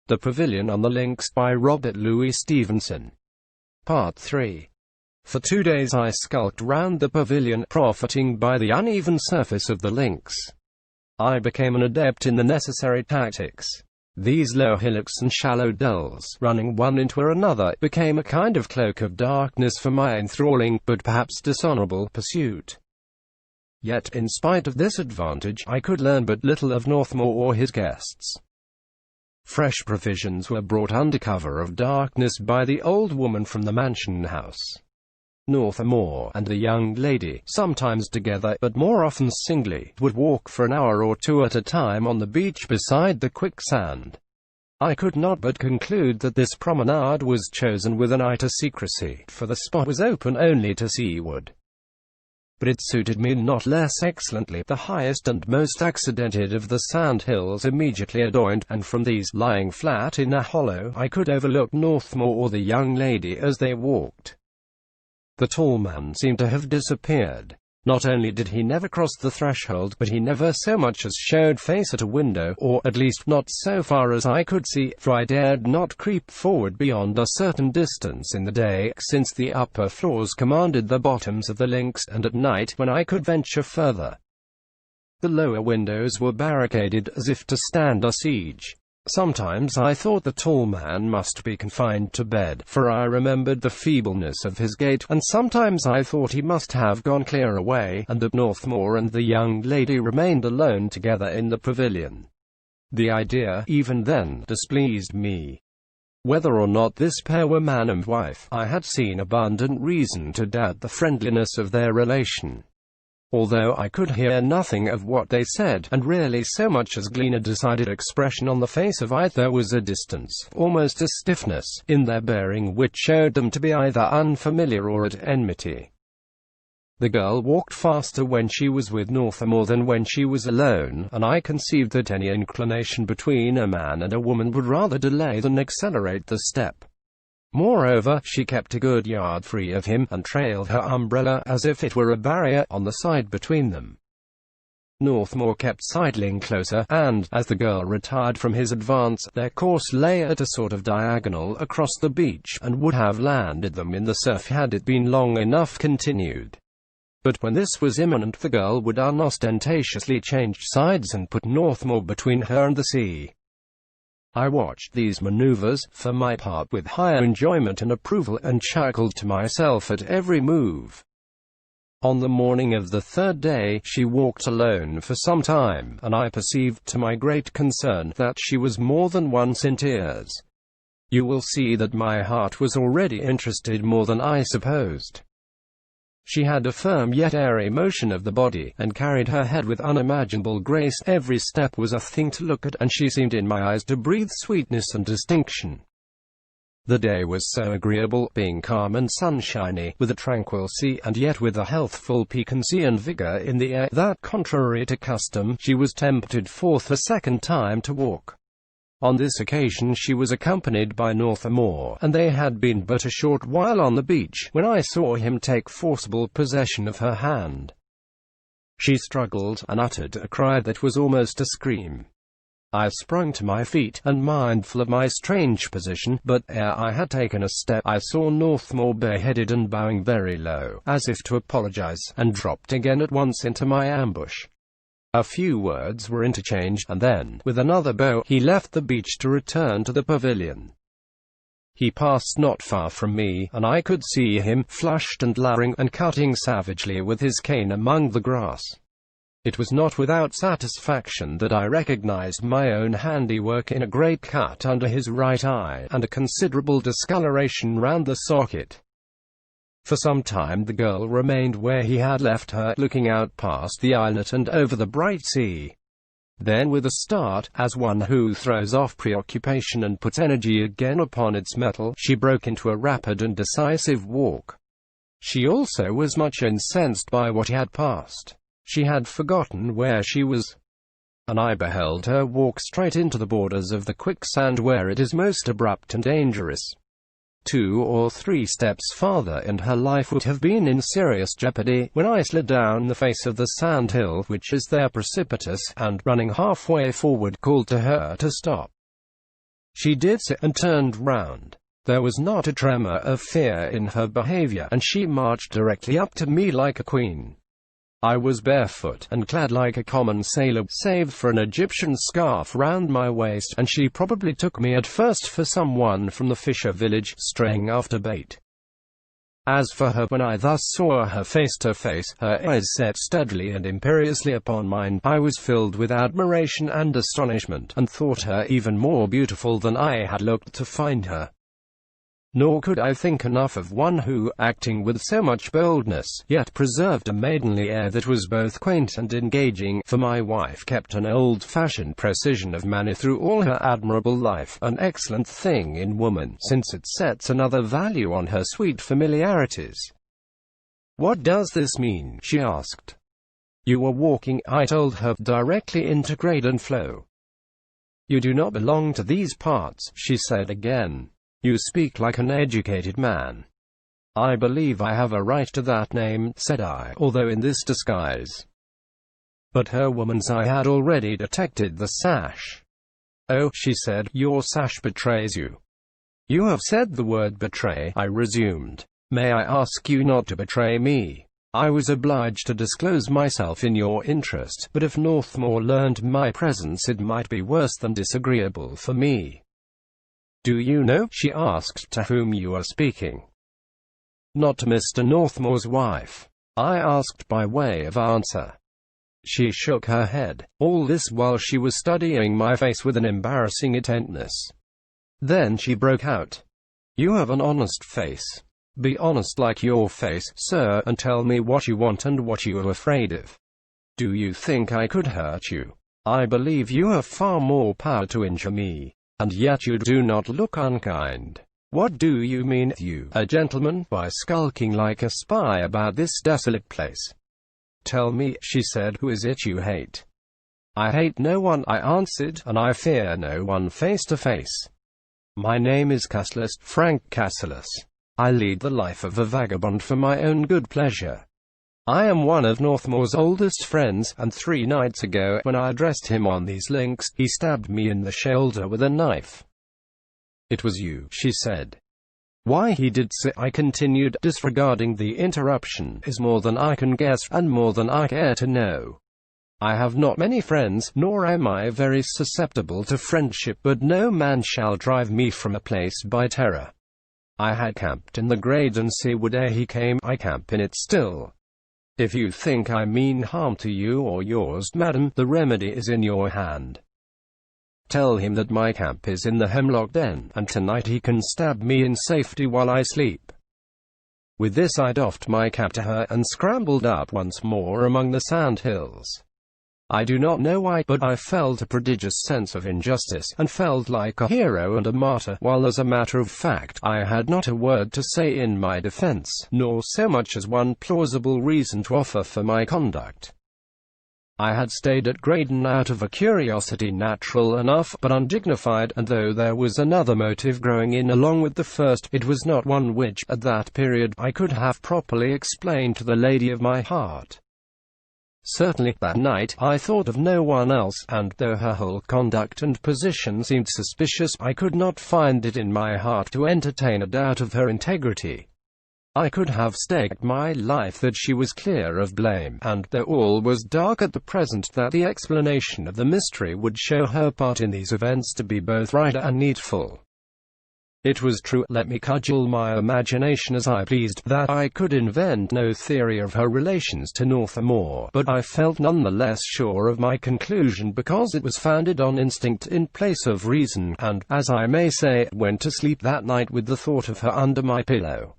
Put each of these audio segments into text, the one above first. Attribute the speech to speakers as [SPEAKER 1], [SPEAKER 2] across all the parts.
[SPEAKER 1] The Pavilion on the Links by Robert Louis Stevenson. Part 3. For 2 days I skulked round the pavilion, profiting by the uneven surface of the links. I became an adept in the necessary tactics. These low hillocks and shallow dells, running one into another, became a kind of cloak of darkness for my enthralling, but perhaps dishonourable, pursuit. Yet, in spite of this advantage, I could learn but little of Northmour or his guests. Fresh provisions were brought under cover of darkness by the old woman from the mansion house. Northmour and the young lady, sometimes together, but more often singly, would walk for an hour or two at a time on the beach beside the quicksand. I could not but conclude that this promenade was chosen with an eye to secrecy, for the spot was open only to seaward. But it suited me not less excellently. The highest and most accidented of the sand hills immediately adjoined, and from these, lying flat in a hollow, I could overlook Northmour or the young lady as they walked. The tall man seemed to have disappeared. Not only did he never cross the threshold, but he never so much as showed face at a window, or at least not so far as I could see, for I dared not creep forward beyond a certain distance in the day, since the upper floors commanded the bottoms of the links, and at night, when I could venture further. The lower windows were barricaded, as if to stand a siege. Sometimes I thought the tall man must be confined to bed, for I remembered the feebleness of his gait, and sometimes I thought he must have gone clear away, and that Northmour and the young lady remained alone together in the pavilion. The idea, even then, displeased me. Whether or not this pair were man and wife, I had seen abundant reason to doubt the friendliness of their relation. Although I could hear nothing of what they said, and rarely so much as glean a decided expression on the face of either, there was a distance, almost a stiffness, in their bearing which showed them to be either unfamiliar or at enmity. The girl walked faster when she was with Northmour than when she was alone, and I conceived that any inclination between a man and a woman would rather delay than accelerate the step. Moreover, she kept a good yard free of him, and trailed her umbrella, as if it were a barrier, on the side between them. Northmour kept sidling closer, and, as the girl retired from his advance, their course lay at a sort of diagonal across the beach, and would have landed them in the surf had it been long enough continued. But when this was imminent, the girl would unostentatiously change sides and put Northmour between her and the sea. I watched these maneuvers, for my part, with higher enjoyment and approval, and chuckled to myself at every move. On the morning of the third day, she walked alone for some time, and I perceived, to my great concern, that she was more than once in tears. You will see that my heart was already interested more than I supposed. She had a firm yet airy motion of the body, and carried her head with unimaginable grace. Every step was a thing to look at, and she seemed in my eyes to breathe sweetness and distinction. The day was so agreeable, being calm and sunshiny, with a tranquil sea, and yet with a healthful piquancy and vigour in the air, that, contrary to custom, she was tempted forth a second time to walk. On this occasion she was accompanied by Northmour, and they had been but a short while on the beach, when I saw him take forcible possession of her hand. She struggled, and uttered a cry that was almost a scream. I sprung to my feet, and mindful of my strange position, but ere I had taken a step, I saw Northmour bareheaded and bowing very low, as if to apologize, and dropped again at once into my ambush. A few words were interchanged, and then, with another bow, he left the beach to return to the pavilion. He passed not far from me, and I could see him, flushed and lowering, and cutting savagely with his cane among the grass. It was not without satisfaction that I recognized my own handiwork in a great cut under his right eye, and a considerable discoloration round the socket. For some time the girl remained where he had left her, looking out past the islet and over the bright sea. Then, with a start, as one who throws off preoccupation and puts energy again upon its mettle, she broke into a rapid and decisive walk. She also was much incensed by what had passed. She had forgotten where she was, and I beheld her walk straight into the borders of the quicksand, where it is most abrupt and dangerous. 2 or 3 steps farther and her life would have been in serious jeopardy, when I slid down the face of the sand hill, which is there precipitous, and, running halfway forward, called to her to stop. She did so, and turned round. There was not a tremor of fear in her behavior, and she marched directly up to me like a queen. I was barefoot, and clad like a common sailor, save for an Egyptian scarf round my waist, and she probably took me at first for someone from the fisher village, straying after bait. As for her, when I thus saw her face to face, her eyes set steadily and imperiously upon mine, I was filled with admiration and astonishment, and thought her even more beautiful than I had looked to find her. Nor could I think enough of one who, acting with so much boldness, yet preserved a maidenly air that was both quaint and engaging, for my wife kept an old-fashioned precision of manner through all her admirable life, an excellent thing in woman, since it sets another value on her sweet familiarities. "What does this mean?" she asked. "You were walking," I told her, "directly into Graden Flow." "You do not belong to these parts," she said again. "You speak like an educated man." "I believe I have a right to that name," said I, although in this disguise. But her woman's eye had already detected the sash. "Oh," she said, "your sash betrays you." "You have said the word betray," I resumed. "May I ask you not to betray me? I was obliged to disclose myself in your interest, but if Northmore learned my presence it might be worse than disagreeable for me." "Do you know," she asked, "to whom you are speaking?" "Not to Mr. Northmore's wife?" I asked by way of answer. She shook her head. All this while she was studying my face with an embarrassing intentness. Then she broke out, "You have an honest face. Be honest like your face, sir, and tell me what you want and what you are afraid of. Do you think I could hurt you? I believe you have far more power to injure me. And yet you do not look unkind. What do you mean, you, a gentleman, by skulking like a spy about this desolate place? Tell me," she said, "who is it you hate?" "I hate no one," I answered, "and I fear no one face to face. My name is Cassilis, Frank Cassilis. I lead the life of a vagabond for my own good pleasure. I am one of Northmore's oldest friends, and 3 nights ago, when I addressed him on these links, he stabbed me in the shoulder with a knife." "It was you," she said. "Why he did so," I continued, disregarding the interruption, "is more than I can guess, and more than I care to know. I have not many friends, nor am I very susceptible to friendship, but no man shall drive me from a place by terror. I had camped in the Graden Seaward ere he came, I camp in it still. If you think I mean harm to you or yours, madam, the remedy is in your hand. Tell him that my camp is in the hemlock den, and tonight he can stab me in safety while I sleep." With this I doffed my cap to her, and scrambled up once more among the sand hills. I do not know why, but I felt a prodigious sense of injustice, and felt like a hero and a martyr, while as a matter of fact, I had not a word to say in my defense, nor so much as one plausible reason to offer for my conduct. I had stayed at Graden out of a curiosity natural enough, but undignified, and though there was another motive growing in along with the first, it was not one which, at that period, I could have properly explained to the lady of my heart. Certainly, that night, I thought of no one else, and, though her whole conduct and position seemed suspicious, I could not find it in my heart to entertain a doubt of her integrity. I could have staked my life that she was clear of blame, and, though all was dark at the present, that the explanation of the mystery would show her part in these events to be both right and needful. It was true, let me cudgel my imagination as I pleased, that I could invent no theory of her relations to Northmore, but I felt none the less sure of my conclusion because it was founded on instinct in place of reason, and, as I may say, went to sleep that night with the thought of her under my pillow.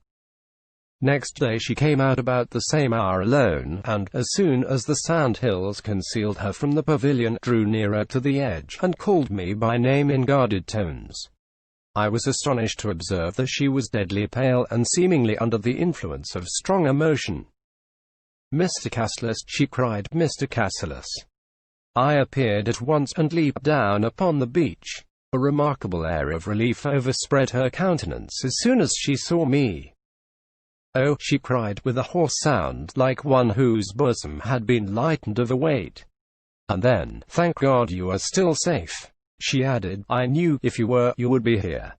[SPEAKER 1] Next day she came out about the same hour alone, and, as soon as the sand hills concealed her from the pavilion, drew nearer to the edge, and called me by name in guarded tones. I was astonished to observe that she was deadly pale, and seemingly under the influence of strong emotion. "Mr. Cassilis," she cried, "Mr. Cassilis." I appeared at once, and leaped down upon the beach. A remarkable air of relief overspread her countenance as soon as she saw me. "Oh," she cried, with a hoarse sound, like one whose bosom had been lightened of a weight. "And then, thank God you are still safe. She added, "I knew, if you were, you would be here."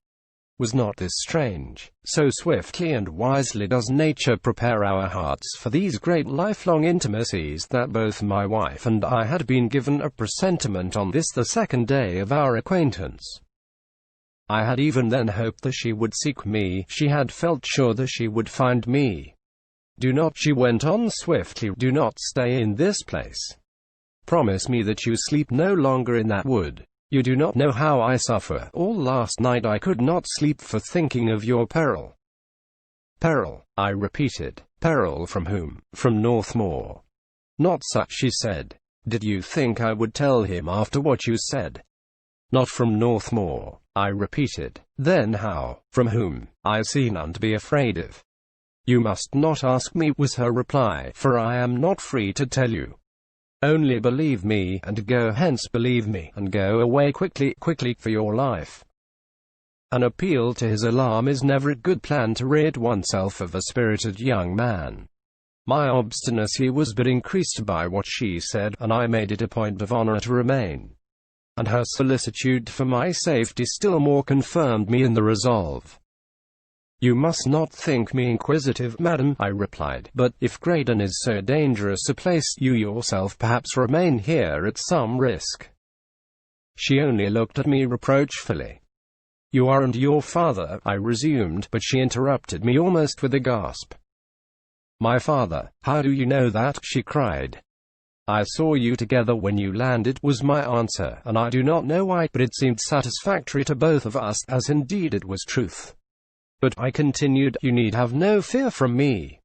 [SPEAKER 1] Was not this strange? So swiftly and wisely does nature prepare our hearts for these great lifelong intimacies that both my wife and I had been given a presentiment on this the second day of our acquaintance. I had even then hoped that she would seek me, she had felt sure that she would find me. "Do not," she went on swiftly, "do not stay in this place. Promise me that you sleep no longer in that wood. You do not know how I suffer. All last night I could not sleep for thinking of your peril." "Peril," I repeated. "Peril from whom?" "From Northmoor." "Not such," she said. "Did you think I would tell him after what you said?" "Not from Northmoor," I repeated. "Then how? From whom?" "I see none to be afraid of." "You must not ask me," was her reply, "for I am not free to tell you. Only believe me, and go hence. Believe me, and go away quickly, quickly, for your life." An appeal to his alarm is never a good plan to rid oneself of a spirited young man. My obstinacy was but increased by what she said, and I made it a point of honor to remain. And her solicitude for my safety still more confirmed me in the resolve. "You must not think me inquisitive, madam," I replied, "but, if Graden is so dangerous a place, you yourself perhaps remain here at some risk." She only looked at me reproachfully. "You are and your father," I resumed, but she interrupted me almost with a gasp. "My father? How do you know that?" she cried. "I saw you together when you landed," was my answer, and I do not know why, but it seemed satisfactory to both of us, as indeed it was truth. "But," I continued, "you need have no fear from me.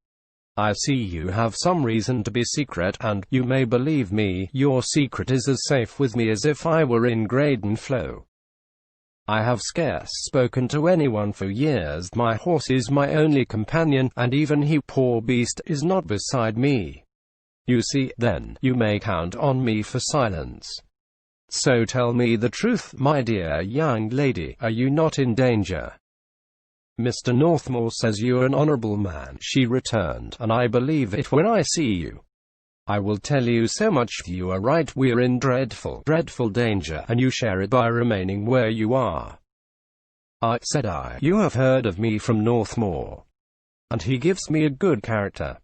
[SPEAKER 1] I see you have some reason to be secret, and, you may believe me, your secret is as safe with me as if I were in Graden Flow. I have scarce spoken to anyone for years, my horse is my only companion, and even he, poor beast, is not beside me. You see, then, you may count on me for silence. So tell me the truth, my dear young lady, are you not in danger?" "Mr. Northmoor says you're an honorable man," she returned, "and I believe it when I see you. I will tell you so much, you are right, we're in dreadful, dreadful danger, and you share it by remaining where you are." Said I, "you have heard of me from Northmoor. And he gives me a good character."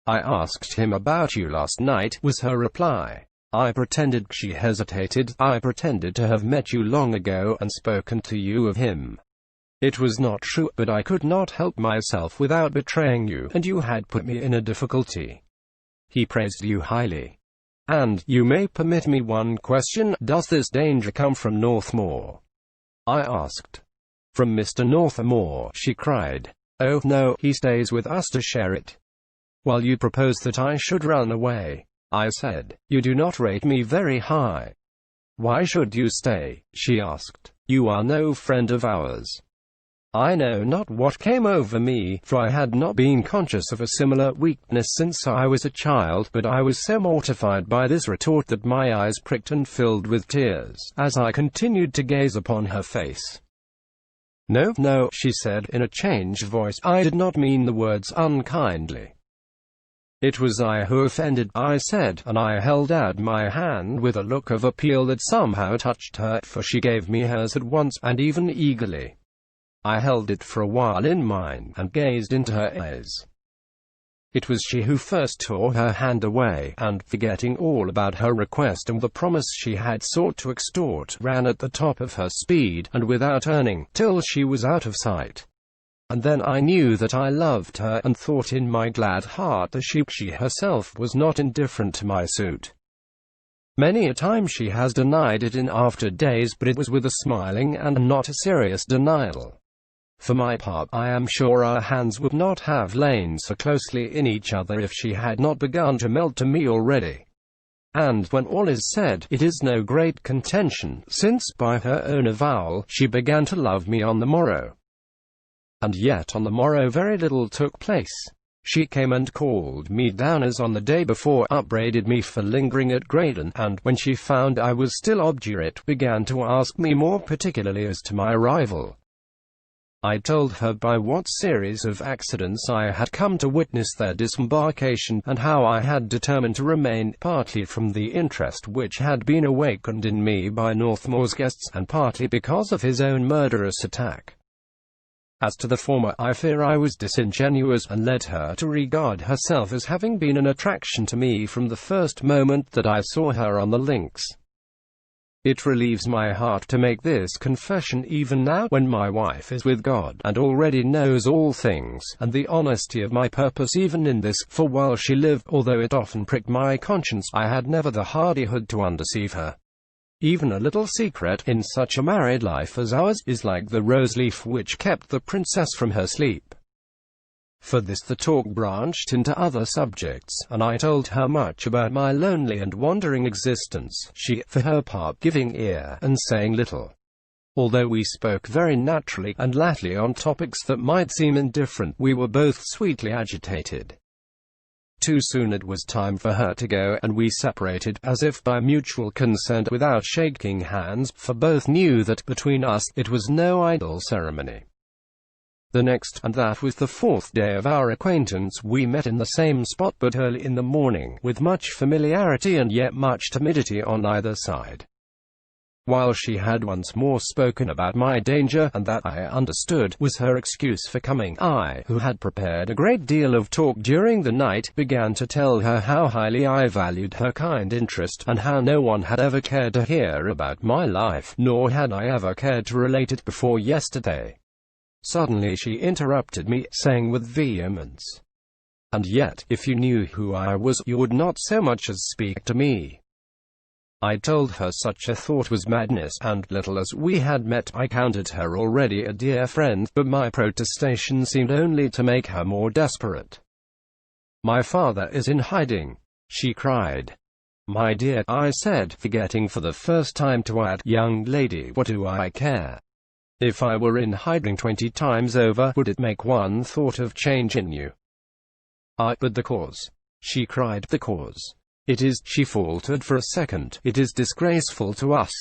[SPEAKER 1] "I asked him about you last night," was her reply. I pretended. She hesitated. "I pretended to have met you long ago, and spoken to you of him. It was not true, but I could not help myself without betraying you, and you had put me in a difficulty. He praised you highly. And, you may permit me one question, does this danger come from Northmoor?" I asked. "From Mr. Northmoor," she cried. "Oh, no, he stays with us to share it." "While you propose that I should run away," I said, "you do not rate me very high." "Why should you stay?" she asked. "You are no friend of ours." I know not what came over me, for I had not been conscious of a similar weakness since I was a child, but I was so mortified by this retort that my eyes pricked and filled with tears, as I continued to gaze upon her face. "No, no," she said, in a changed voice, "I did not mean the words unkindly. It was I who offended," I said, and I held out my hand with a look of appeal that somehow touched her, for she gave me hers at once, and even eagerly. I held it for a while in mine, and gazed into her eyes. It was she who first tore her hand away, and, forgetting all about her request and the promise she had sought to extort, ran at the top of her speed, and without turning, till she was out of sight. And then I knew that I loved her, and thought in my glad heart that she herself was not indifferent to my suit. Many a time she has denied it in after days, but it was with a smiling and not a serious denial. For my part, I am sure our hands would not have lain so closely in each other if she had not begun to melt to me already. And, when all is said, it is no great contention, since, by her own avowal, she began to love me on the morrow. And yet on the morrow very little took place. She came and called me down as on the day before, upbraided me for lingering at Graden, and, when she found I was still obdurate, began to ask me more particularly as to my arrival. I told her by what series of accidents I had come to witness their disembarkation, and how I had determined to remain, partly from the interest which had been awakened in me by Northmour's guests, and partly because of his own murderous attack. As to the former, I fear I was disingenuous, and led her to regard herself as having been an attraction to me from the first moment that I saw her on the links. It relieves my heart to make this confession even now, when my wife is with God, and already knows all things, and the honesty of my purpose even in this, for while she lived, although it often pricked my conscience, I had never the hardihood to undeceive her. Even a little secret, in such a married life as ours, is like the rose-leaf which kept the princess from her sleep. For this the talk branched into other subjects, and I told her much about my lonely and wandering existence, she, for her part, giving ear, and saying little. Although we spoke very naturally and lightly on topics that might seem indifferent, we were both sweetly agitated. Too soon it was time for her to go, and we separated, as if by mutual consent, without shaking hands, for both knew that, between us, it was no idle ceremony. The next, and that was the 4th day of our acquaintance, we met in the same spot, but early in the morning, with much familiarity and yet much timidity on either side. While she had once more spoken about my danger, and that, I understood, was her excuse for coming, I, who had prepared a great deal of talk during the night, began to tell her how highly I valued her kind interest, and how no one had ever cared to hear about my life, nor had I ever cared to relate it before yesterday. Suddenly she interrupted me, saying with vehemence, "And yet, if you knew who I was, you would not so much as speak to me." I told her such a thought was madness, and, little as we had met, I counted her already a dear friend, but my protestation seemed only to make her more desperate. "My father is in hiding," she cried. "My dear," I said, forgetting for the first time to add, "young lady, what do I care? If I were in hiding 20 times over, would it make one thought of change in you?" "But the cause," she cried, "the cause. It is," she faltered for a second, "it is disgraceful to us.